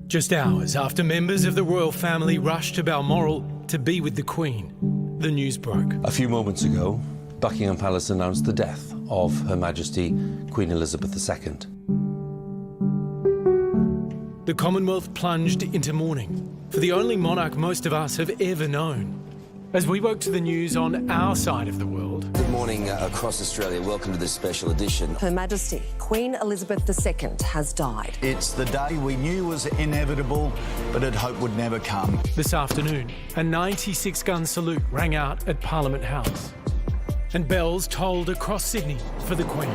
Just hours after members of the royal family rushed to Balmoral to be with the Queen, the news broke. A few moments ago, Buckingham Palace announced the death of Her Majesty Queen Elizabeth II. The Commonwealth plunged into mourning for the only monarch most of us have ever known. As we woke to the news on our side of the world. Good morning across Australia. Welcome to this special edition. Her Majesty Queen Elizabeth II has died. It's the day we knew was inevitable, but had hoped would never come. This afternoon, a 96-gun salute rang out at Parliament House, and bells tolled across Sydney for the Queen.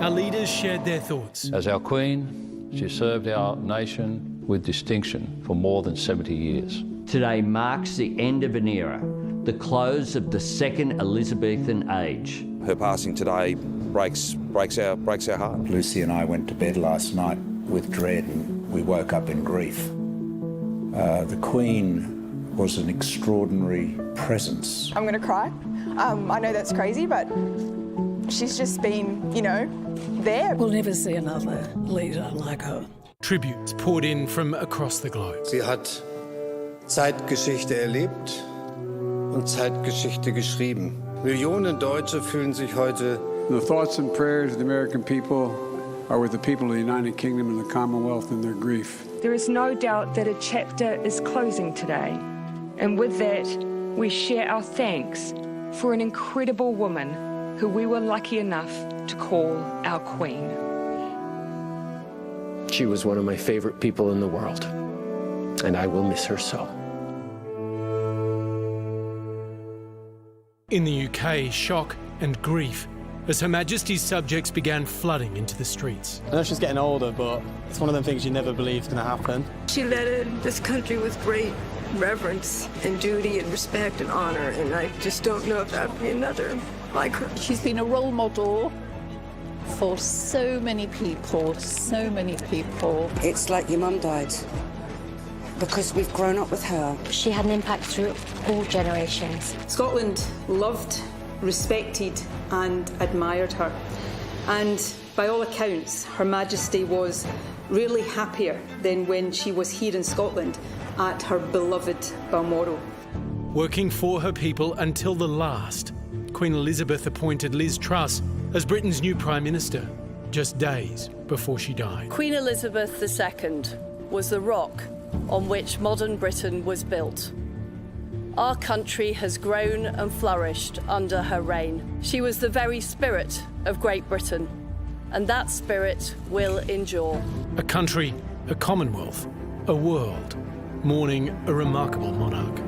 Our leaders shared their thoughts. As our Queen, she served our nation with distinction for more than 70 years. Today marks the end of an era, the close of the second Elizabethan age. Her passing today breaks our heart. Lucy and I went to bed last night with dread and we woke up in grief. The Queen was an extraordinary presence. I'm going to cry. I know that's crazy, but she's just been, you know, there. We'll never see another leader like her. Tributes poured in from across the globe. Sie hat Zeitgeschichte erlebt und Zeitgeschichte geschrieben. Millionen Deutsche fühlen sich heute. The thoughts and prayers of the American people are with the people of the United Kingdom and the Commonwealth in their grief. There is no doubt that a chapter is closing today. And with that, we share our thanks for an incredible woman who we were lucky enough to call our Queen. She was one of my favourite people in the world, and I will miss her so. In the UK, shock and grief as Her Majesty's subjects began flooding into the streets. I know she's getting older, but it's one of them things you never believe is going to happen. She led this country with great reverence and duty and respect and honour, and I just don't know if there'll be another like her. She's been a role model for so many people, so many people. It's like your mum died, because we've grown up with her. She had an impact through all generations. Scotland loved, respected and admired her. And by all accounts, Her Majesty was really happier than when she was here in Scotland at her beloved Balmoral. Working for her people until the last, Queen Elizabeth appointed Liz Truss as Britain's new Prime Minister, just days before she died. Queen Elizabeth II was the rock on which modern Britain was built. Our country has grown and flourished under her reign. She was the very spirit of Great Britain, and that spirit will endure. A country, a Commonwealth, a world, mourning a remarkable monarch.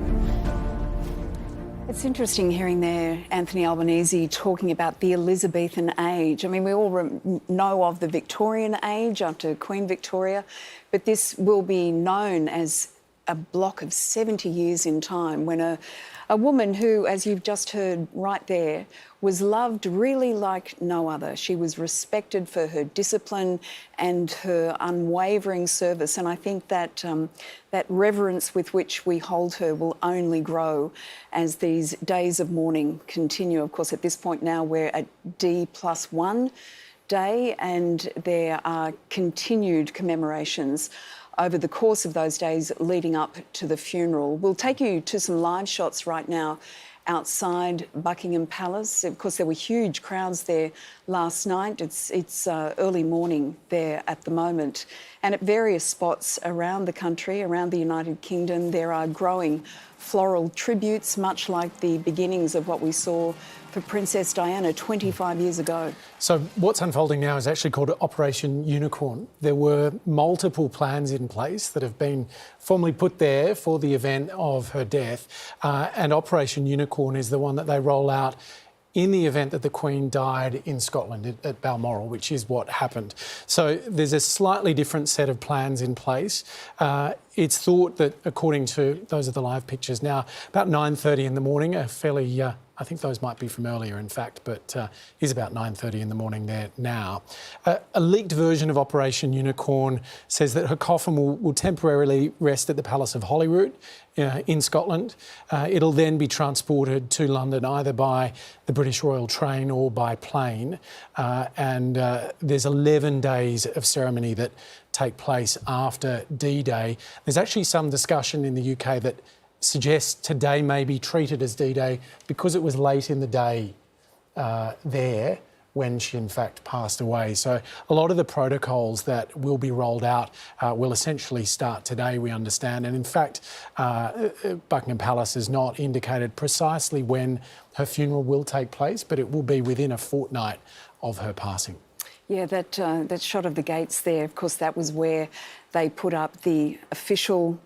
It's interesting hearing there Anthony Albanese talking about the Elizabethan age. I mean, we all know of the Victorian age after Queen Victoria, but this will be known as a block of 70 years in time when a woman who, as you've just heard right there, was loved really like no other. She was respected for her discipline and her unwavering service, and I think that that reverence with which we hold her will only grow as these days of mourning continue. Of course, at this point now we're at D+1 day, and there are continued commemorations over the course of those days leading up to the funeral. We'll take you to some live shots right now outside Buckingham Palace. Of course, there were huge crowds there last night. It's early morning there at the moment. And at various spots around the country, around the United Kingdom, there are growing floral tributes, much like the beginnings of what we saw for Princess Diana 25 years ago. So what's unfolding now is actually called Operation Unicorn. There were multiple plans in place that have been formally put there for the event of her death, and Operation Unicorn is the one that they roll out in the event that the Queen died in Scotland at Balmoral, which is what happened. So there's a slightly different set of plans in place. It's thought that, according to those are the live pictures now, about 9:30 in the morning, a fairly I think those might be from earlier, in fact, but is about 9:30 in the morning there now. A leaked version of Operation Unicorn says that her coffin will temporarily rest at the Palace of Holyrood in Scotland. It'll then be transported to London either by the British Royal train or by plane. And there's 11 days of ceremony that take place after D-Day. There's actually some discussion in the UK that suggests today may be treated as D-Day because it was late in the day there when she in fact passed away. So a lot of the protocols that will be rolled out will essentially start today, we understand. And in fact, Buckingham Palace has not indicated precisely when her funeral will take place, but it will be within a fortnight of her passing. Yeah, that shot of the gates there, of course, that was where they put up the official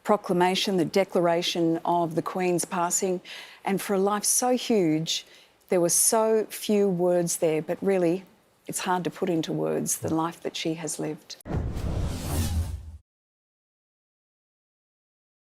proclamation, the declaration of the Queen's passing. And for a life so huge, there were so few words there, but really, it's hard to put into words the life that she has lived.